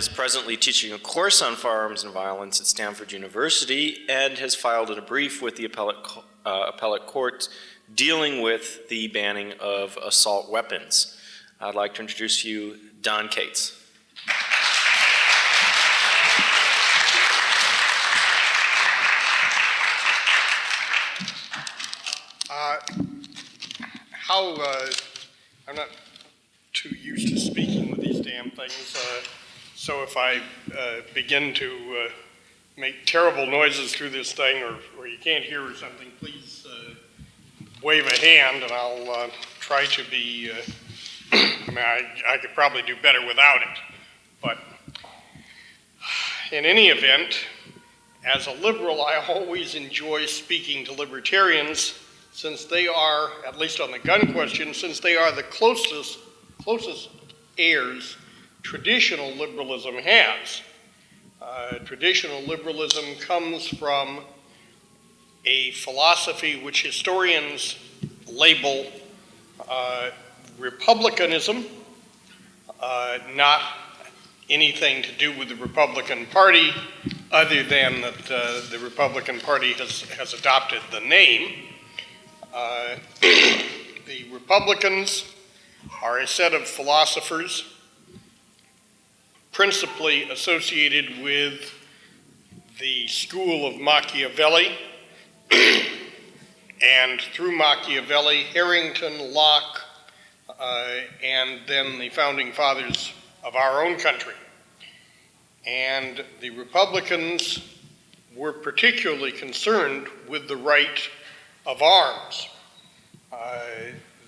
is presently teaching a course on firearms and violence at Stanford University and has filed a brief with the appellate court dealing with the banning of assault weapons. I'd like to introduce you Don Cates. I'm not too used to speaking with these damn things, so if I begin to make terrible noises through this thing or you can't hear or something, please wave a hand and I'll try to be, I could probably do better without it. But in any event, as a liberal, I always enjoy speaking to libertarians since they are, at least on the gun question, since they are the closest heirs traditional liberalism has. Traditional liberalism comes from a philosophy which historians label republicanism, not anything to do with the Republican Party other than that the Republican Party has adopted the name. The Republicans are a set of philosophers principally associated with the school of Machiavelli, and through Machiavelli, Harrington, Locke, and then the founding fathers of our own country. And the Republicans were particularly concerned with the right of arms.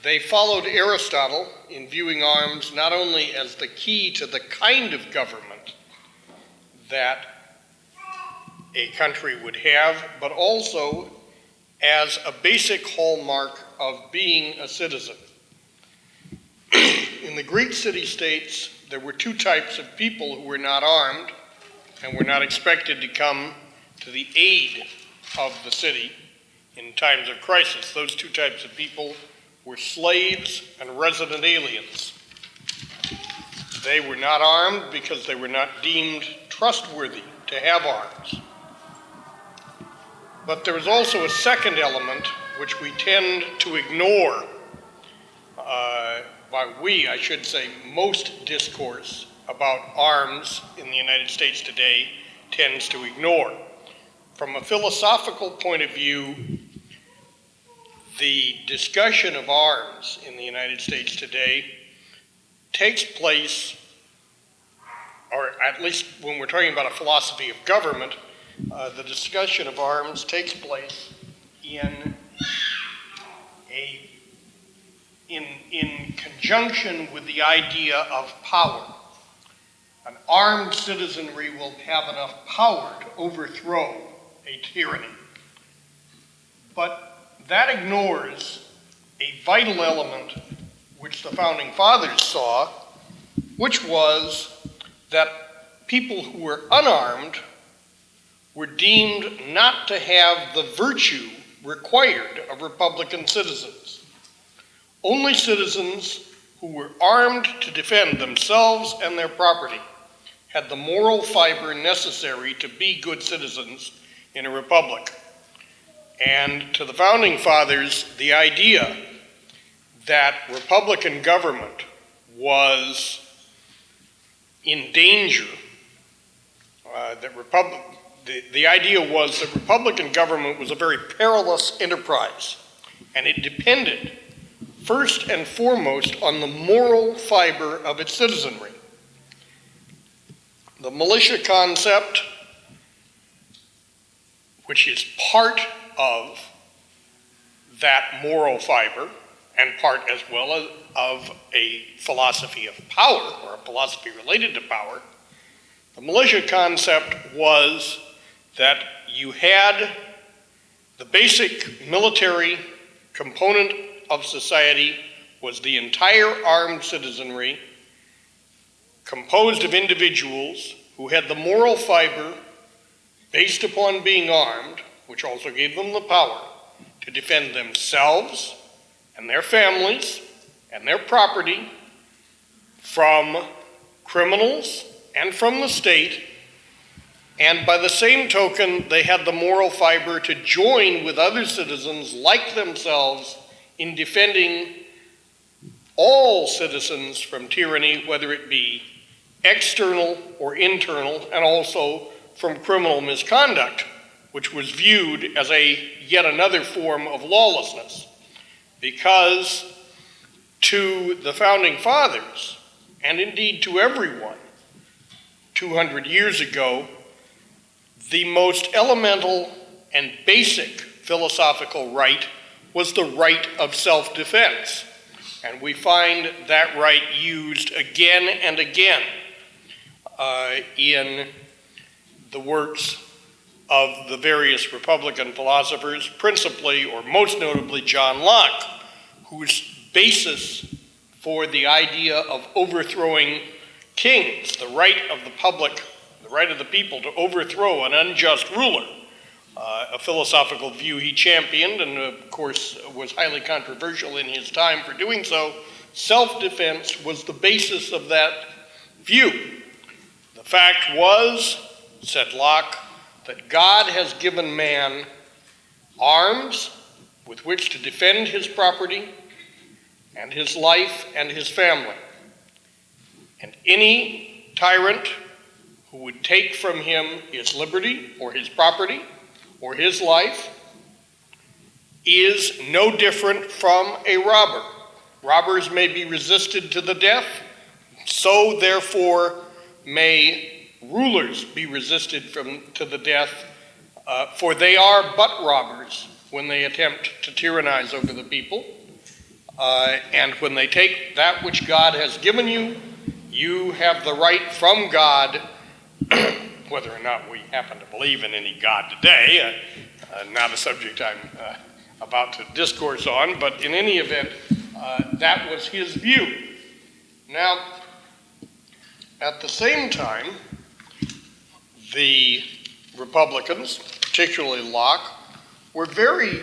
They followed Aristotle in viewing arms not only as the key to the kind of government that a country would have, but also as a basic hallmark of being a citizen. In the Greek city-states, there were two types of people who were not armed and were not expected to come to the aid of the city in times of crisis. Those two types of people were slaves and resident aliens. They were not armed because they were not deemed trustworthy to have arms. But there is also a second element which we tend to ignore. I should say, most discourse about arms in the United States today tends to ignore. From a philosophical point of view, the discussion of arms in the United States today takes place, or at least when we're talking about a philosophy of government, the discussion of arms takes place in conjunction with the idea of power. An armed citizenry will have enough power to overthrow a tyranny. But that ignores a vital element which the founding fathers saw, which was that people who were unarmed were deemed not to have the virtue required of Republican citizens. Only citizens who were armed to defend themselves and their property had the moral fiber necessary to be good citizens in a republic. And to the founding fathers, the idea that Republican government was in danger, the idea was that Republican government was a very perilous enterprise, and it depended first and foremost on the moral fiber of its citizenry. The Militia Concept, which is part of that moral fiber and part as well of a philosophy of power, or a philosophy related to power, the Militia Concept was that you had the basic military component of society was the entire armed citizenry, composed of individuals who had the moral fiber based upon being armed, which also gave them the power to defend themselves and their families and their property from criminals and from the state, and by the same token, they had the moral fiber to join with other citizens like themselves in defending all citizens from tyranny, whether it be external or internal, and also from criminal misconduct, which was viewed as yet another form of lawlessness. Because to the Founding Fathers, and indeed to everyone, 200 years ago, the most elemental and basic philosophical right was the right of self-defense. And we find that right used again and again in the works of the various Republican philosophers, principally or most notably John Locke, whose basis for the idea of overthrowing kings, the right of the public, the right of the people to overthrow an unjust ruler, a philosophical view he championed and of course was highly controversial in his time for doing so. Self-defense was the basis of that view. The fact was, said Locke, that God has given man arms with which to defend his property and his life and his family. And any tyrant who would take from him his liberty or his property or his life is no different from a robber. Robbers may be resisted to the death, so therefore may rulers be resisted to the death, for they are but robbers when they attempt to tyrannize over the people. And when they take that which God has given you, you have the right from God, whether or not we happen to believe in any God today, not a subject I'm about to discourse on, but in any event, that was his view. Now, at the same time, the Republicans, particularly Locke, were very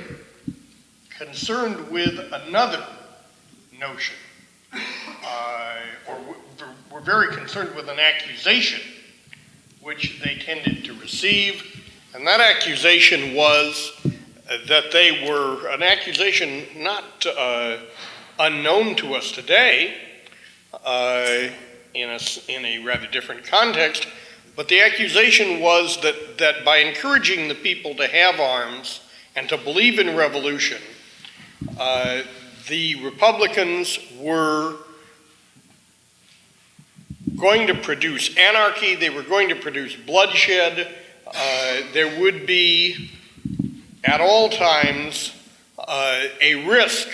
concerned with another notion, or were very concerned with an accusation which they tended to receive, and that accusation was that they were an accusation not unknown to us today in a rather different context, but the accusation was that by encouraging the people to have arms and to believe in revolution, the Republicans were going to produce anarchy, they were going to produce bloodshed, there would be at all times a risk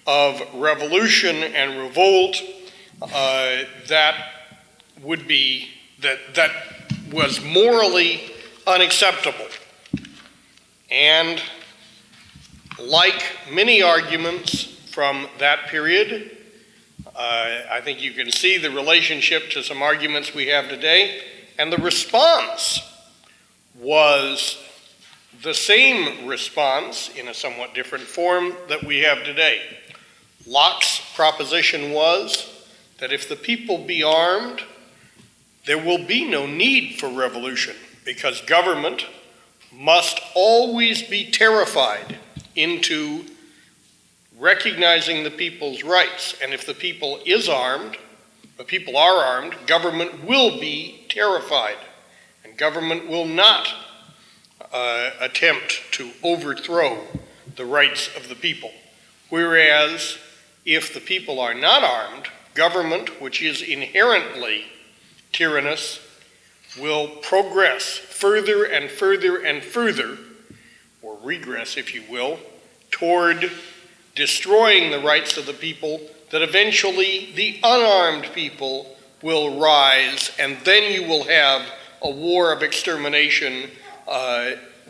of revolution and revolt that was morally unacceptable. And like many arguments from that period, I think you can see the relationship to some arguments we have today, and the response was the same response in a somewhat different form that we have today. Locke's proposition was that if the people be armed, there will be no need for revolution, because government must always be terrified into recognizing the people's rights. And if the people are armed, government will be terrified, and government will not attempt to overthrow the rights of the people. Whereas if the people are not armed, government, which is inherently tyrannous, will progress further and further and further, or regress, if you will, toward destroying the rights of the people, that eventually the unarmed people will rise, and then you will have a war of extermination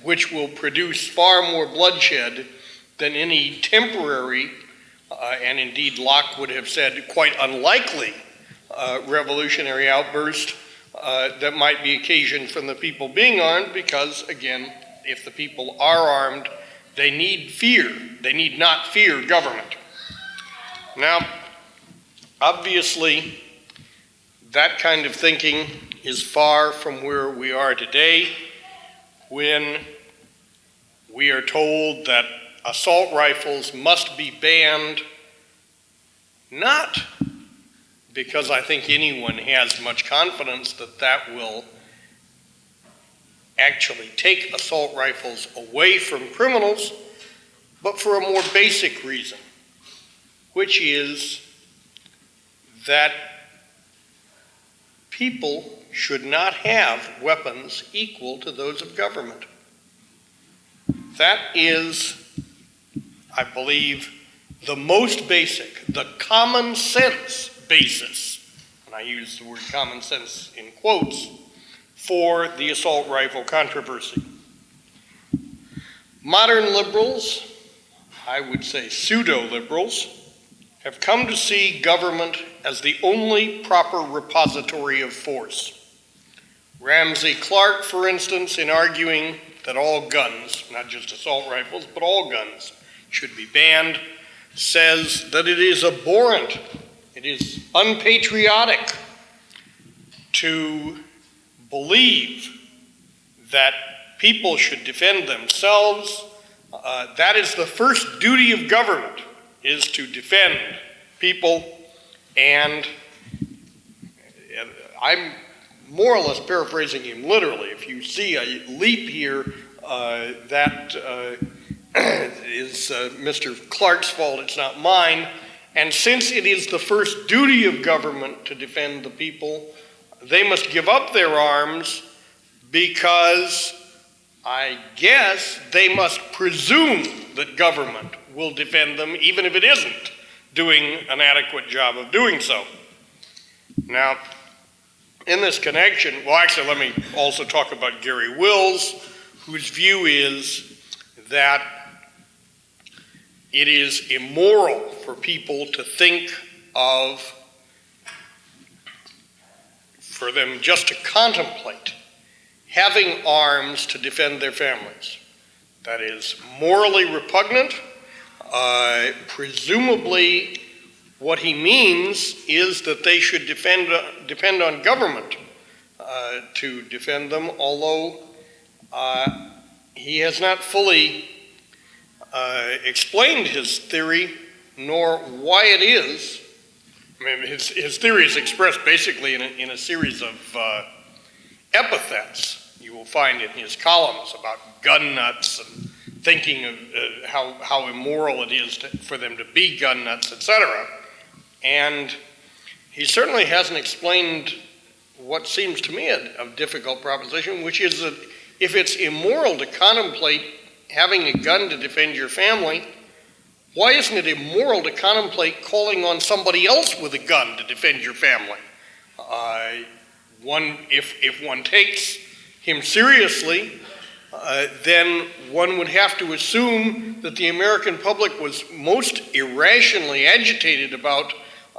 which will produce far more bloodshed than any temporary, and indeed Locke would have said quite unlikely, revolutionary outburst that might be occasioned from the people being armed, because, again, if the people are armed, they need not fear government. Now, obviously, that kind of thinking is far from where we are today, when we are told that assault rifles must be banned, not because I think anyone has much confidence that that will actually take assault rifles away from criminals, but for a more basic reason, which is that people should not have weapons equal to those of government. That is, I believe, the most basic, the common sense basis, and I use the word common sense in quotes, for the assault rifle controversy. Modern liberals, I would say pseudo-liberals, have come to see government as the only proper repository of force. Ramsey Clark, for instance, in arguing that all guns, not just assault rifles, but all guns, should be banned, says that it is abhorrent, it is unpatriotic to believe that people should defend themselves. That is the first duty of government, is to defend people, and I'm more or less paraphrasing him literally. If you see a leap here, that is Mr. Clark's fault, it's not mine. And since it is the first duty of government to defend the people, they must give up their arms because I guess they must presume that government will defend them, even if it isn't doing an adequate job of doing so. Now, in this connection, well, actually, let me also talk about Gary Wills, whose view is that it is immoral for people to think of, for them just to contemplate having arms to defend their families. That is morally repugnant. Presumably, what he means is that they should depend on government to defend them, although he has not fully explained his theory, nor why it is. I mean, his theory is expressed basically in a series of epithets you will find in his columns about gun nuts and thinking of how immoral it is for them to be gun nuts, etc. And he certainly hasn't explained what seems to me a difficult proposition, which is that if it's immoral to contemplate having a gun to defend your family, why isn't it immoral to contemplate calling on somebody else with a gun to defend your family? If one takes him seriously, then one would have to assume that the American public was most irrationally agitated about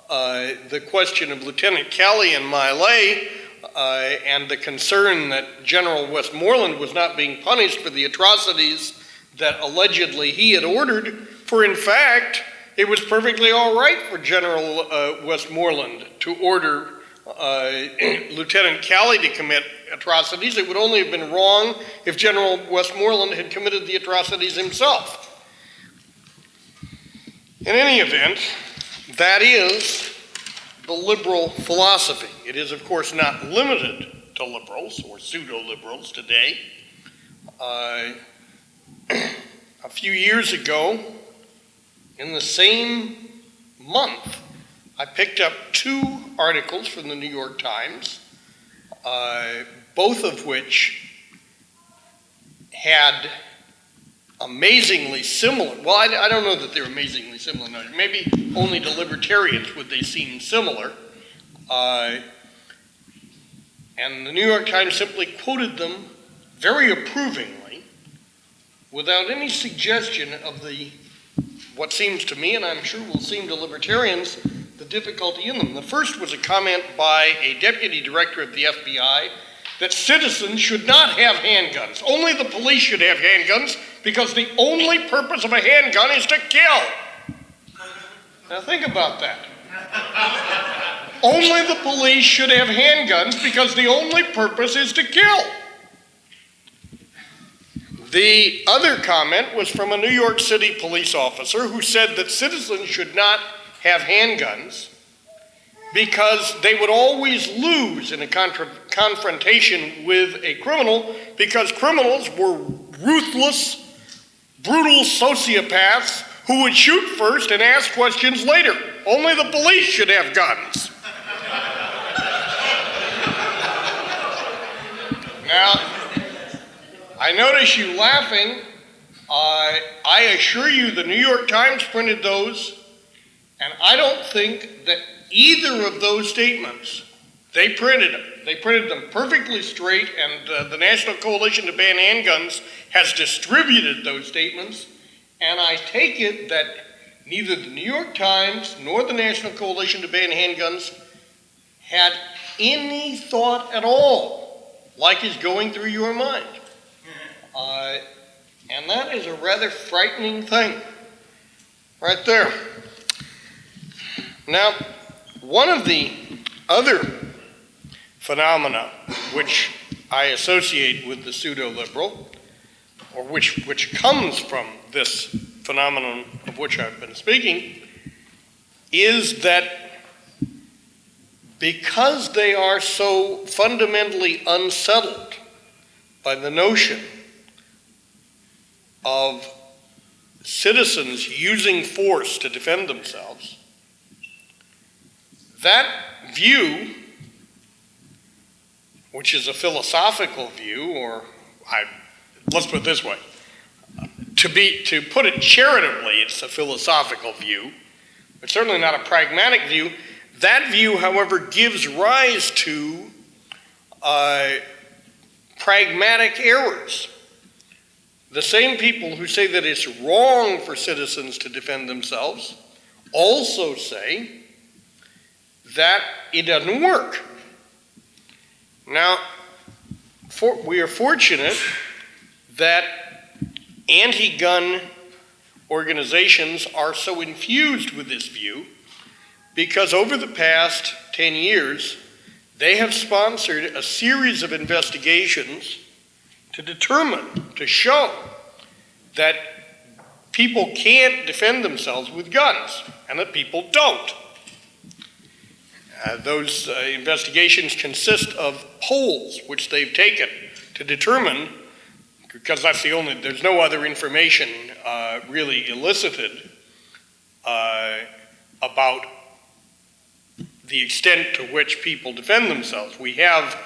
the question of Lieutenant Calley and Miley, and the concern that General Westmoreland was not being punished for the atrocities that allegedly he had ordered, for in fact, it was perfectly all right for General Westmoreland to order Lieutenant Calley to commit atrocities. It would only have been wrong if General Westmoreland had committed the atrocities himself. In any event, that is the liberal philosophy. It is, of course, not limited to liberals or pseudo-liberals today. A few years ago, in the same month, I picked up 2 articles from the New York Times, both of which had amazingly similar, well, I don't know that they're amazingly similar. No, maybe only to libertarians would they seem similar. And the New York Times simply quoted them very approvingly, without any suggestion of what seems to me, and I'm sure will seem to libertarians, the difficulty in them. The first was a comment by a deputy director of the FBI that citizens should not have handguns. Only the police should have handguns because the only purpose of a handgun is to kill. Now think about that. only the police should have handguns because the only purpose is to kill. The other comment was from a New York City police officer who said that citizens should not have handguns because they would always lose in a confrontation with a criminal because criminals were ruthless, brutal sociopaths who would shoot first and ask questions later. Only the police should have guns. Now, I notice you laughing. I assure you the New York Times printed those, and I don't think that either of those statements, they printed them. They printed them perfectly straight, and the National Coalition to Ban Handguns has distributed those statements, and I take it that neither the New York Times nor the National Coalition to Ban Handguns had any thought at all like is going through your mind. And that is a rather frightening thing right there. Now, one of the other phenomena which I associate with the pseudo-liberal, or which comes from this phenomenon of which I've been speaking, is that because they are so fundamentally unsettled by the notion of citizens using force to defend themselves, that view, which is a philosophical view, or let's put it this way, to put it charitably, it's a philosophical view, but certainly not a pragmatic view. That view, however, gives rise to pragmatic errors. The same people who say that it's wrong for citizens to defend themselves also say that it doesn't work. Now, we are fortunate that anti-gun organizations are so infused with this view because over the past 10 years, they have sponsored a series of investigations to determine, to show that people can't defend themselves with guns and that people don't. Those investigations consist of polls which they've taken to determine, because there's no other information really elicited about the extent to which people defend themselves. We have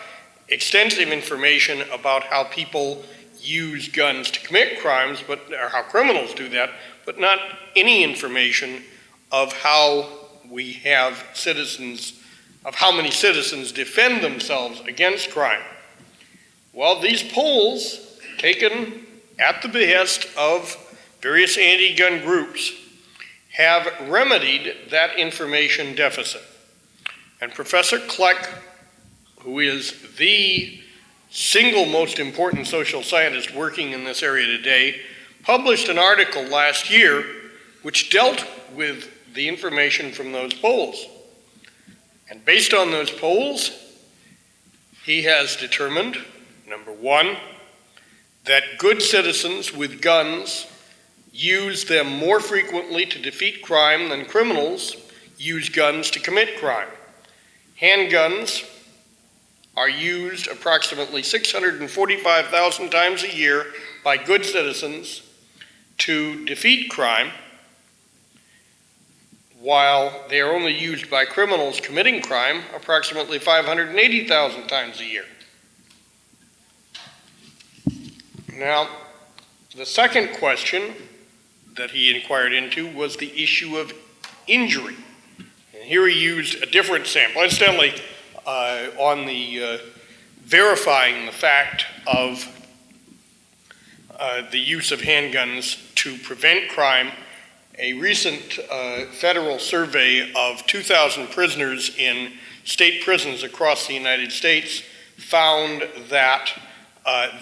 extensive information about how people use guns to commit crimes, or how criminals do that, but not any information of how we have of how many citizens defend themselves against crime. Well, these polls, taken at the behest of various anti-gun groups, have remedied that information deficit. And Professor Kleck, who is the single most important social scientist working in this area today, published an article last year which dealt with the information from those polls. And based on those polls, he has determined, number one, that good citizens with guns use them more frequently to defeat crime than criminals use guns to commit crime. Handguns are used approximately 645,000 times a year by good citizens to defeat crime, while they are only used by criminals committing crime approximately 580,000 times a year. Now, the second question that he inquired into was the issue of injury. And here he used a different sample. Incidentally, on the verifying the fact of the use of handguns to prevent crime, a recent federal survey of 2,000 prisoners in state prisons across the United States found that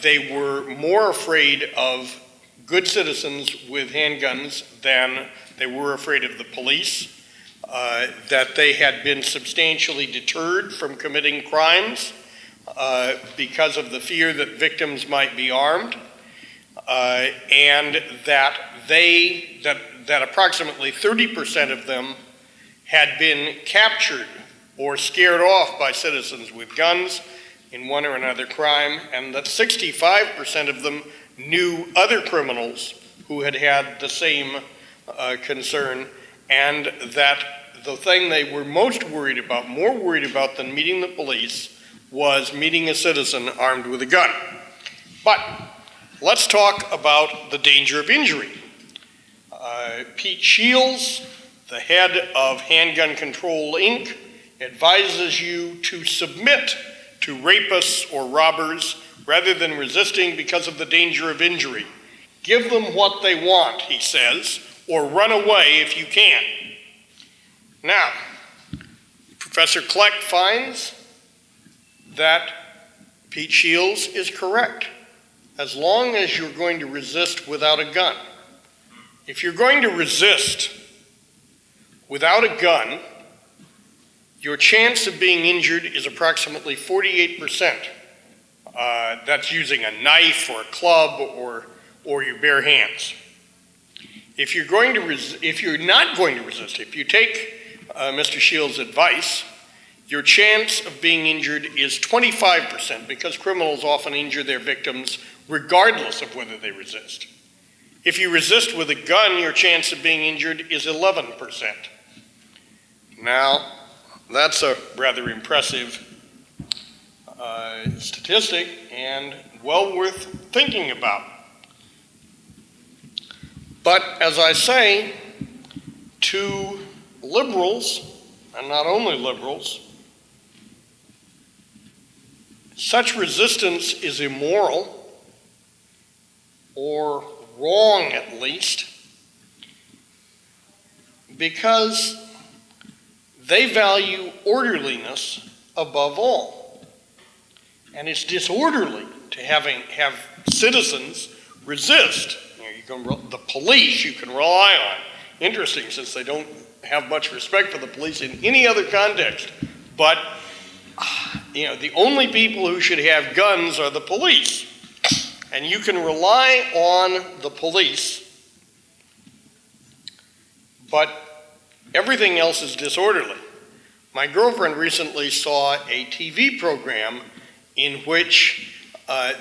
they were more afraid of good citizens with handguns than they were afraid of the police. that they had been substantially deterred from committing crimes because of the fear that victims might be armed, and that approximately 30% of them had been captured or scared off by citizens with guns in one or another crime, and that 65% of them knew other criminals who had had the same concern, and that the thing they were most worried about, more worried about than meeting the police, was meeting a citizen armed with a gun. But let's talk about the danger of injury. Pete Shields, the head of Handgun Control, Inc., advises you to submit to rapists or robbers rather than resisting because of the danger of injury. Give them what they want, he says, or run away if you can. Now, Professor Kleck finds that Pete Shields is correct, as long as you're going to resist without a gun. If you're going to resist without a gun, your chance of being injured is approximately 48%. That's using a knife or a club or your bare hands. If you're not going to resist, if you take Mr. Shields' advice, your chance of being injured is 25%, because criminals often injure their victims regardless of whether they resist. If you resist with a gun, your chance of being injured is 11%. Now, that's a rather impressive statistic and well worth thinking about. But as I say, to liberals, and not only liberals, such resistance is immoral, or wrong at least, because they value orderliness above all. And it's disorderly to have citizens resist. The police you can rely on. Interesting, since they don't have much respect for the police in any other context. But the only people who should have guns are the police. And you can rely on the police, but everything else is disorderly. My girlfriend recently saw a TV program in which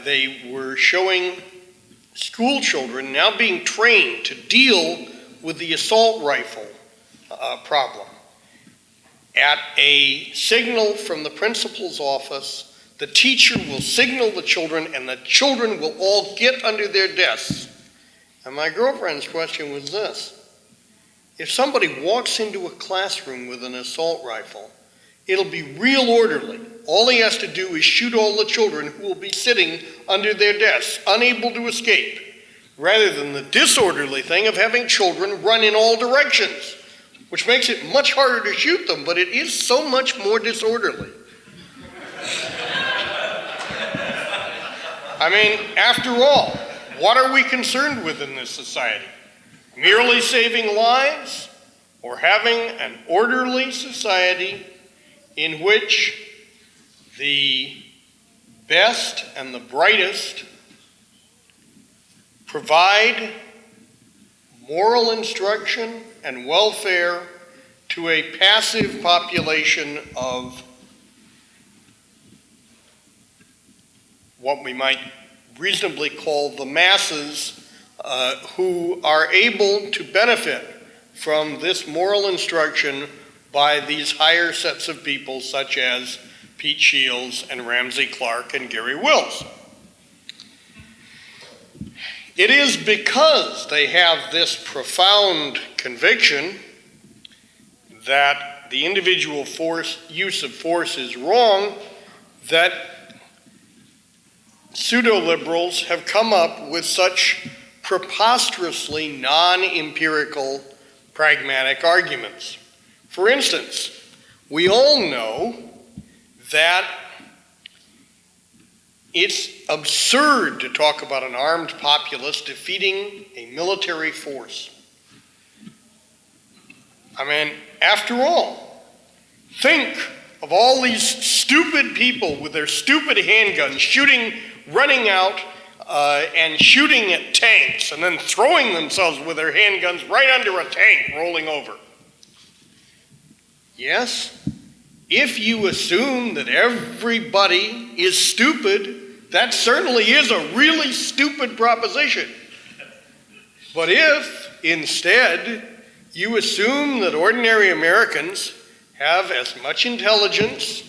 they were showing school children now being trained to deal with the assault rifle problem. At a signal from the principal's office, the teacher will signal the children, and the children will all get under their desks. And my girlfriend's question was this: if somebody walks into a classroom with an assault rifle, it'll be real orderly. All he has to do is shoot all the children who will be sitting under their desks, unable to escape, rather than the disorderly thing of having children run in all directions, which makes it much harder to shoot them, but it is so much more disorderly. I mean, after all, what are we concerned with in this society? Merely saving lives, or having an orderly society in which the best and the brightest provide moral instruction and welfare to a passive population of what we might reasonably call the masses, who are able to benefit from this moral instruction by these higher sets of people such as Pete Shields and Ramsey Clark and Gary Wills. It is because they have this profound conviction that the individual use of force is wrong that pseudo-liberals have come up with such preposterously non-empirical pragmatic arguments. For instance, we all know that it's absurd to talk about an armed populace defeating a military force. I mean, after all, think of all these stupid people with their stupid handguns running out and shooting at tanks and then throwing themselves with their handguns right under a tank rolling over. Yes, if you assume that everybody is stupid, that certainly is a really stupid proposition. But if, instead, you assume that ordinary Americans have as much intelligence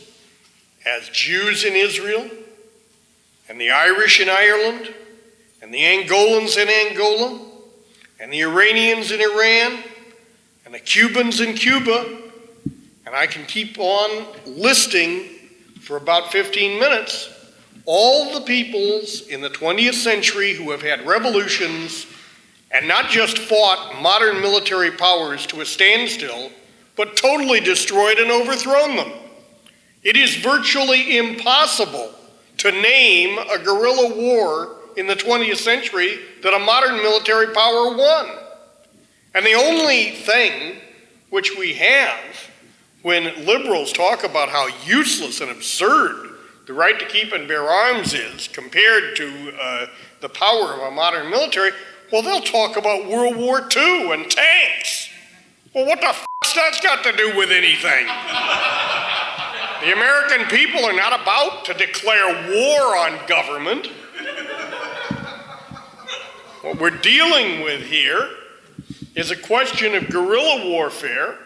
as Jews in Israel, and the Irish in Ireland, and the Angolans in Angola, and the Iranians in Iran, and the Cubans in Cuba, and I can keep on listing for about 15 minutes, all the peoples in the 20th century who have had revolutions and not just fought modern military powers to a standstill, but totally destroyed and overthrown them. It is virtually impossible to name a guerrilla war in the 20th century that a modern military power won. And the only thing which we have when liberals talk about how useless and absurd the right to keep and bear arms is compared to the power of a modern military, well, they'll talk about World War II and tanks. Well, what the f***'s that's got to do with anything? The American people are not about to declare war on government. What we're dealing with here is a question of guerrilla warfare,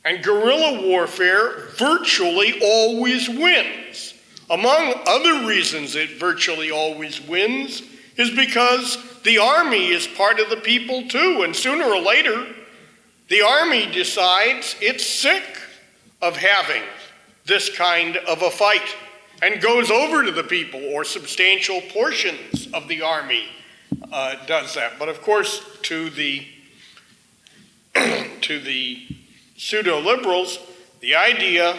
and guerrilla warfare virtually always wins. Among other reasons it virtually always wins is because the army is part of the people too, and sooner or later, the army decides it's sick of having this kind of a fight and goes over to the people, or substantial portions of the army does that. But of course, to the pseudo-liberals, the idea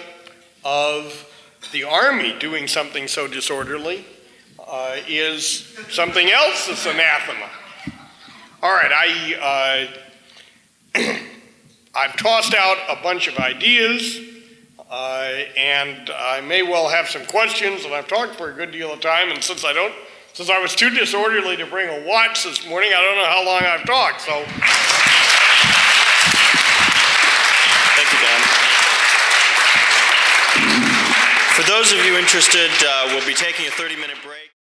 of the army doing something so disorderly is something else that's anathema. All right, I've tossed out a bunch of ideas, and I may well have some questions, and I've talked for a good deal of time, and since I was too disorderly to bring a watch this morning, I don't know how long I've talked, so. Thank you, Dan. For those of you interested, we'll be taking a 30-minute break.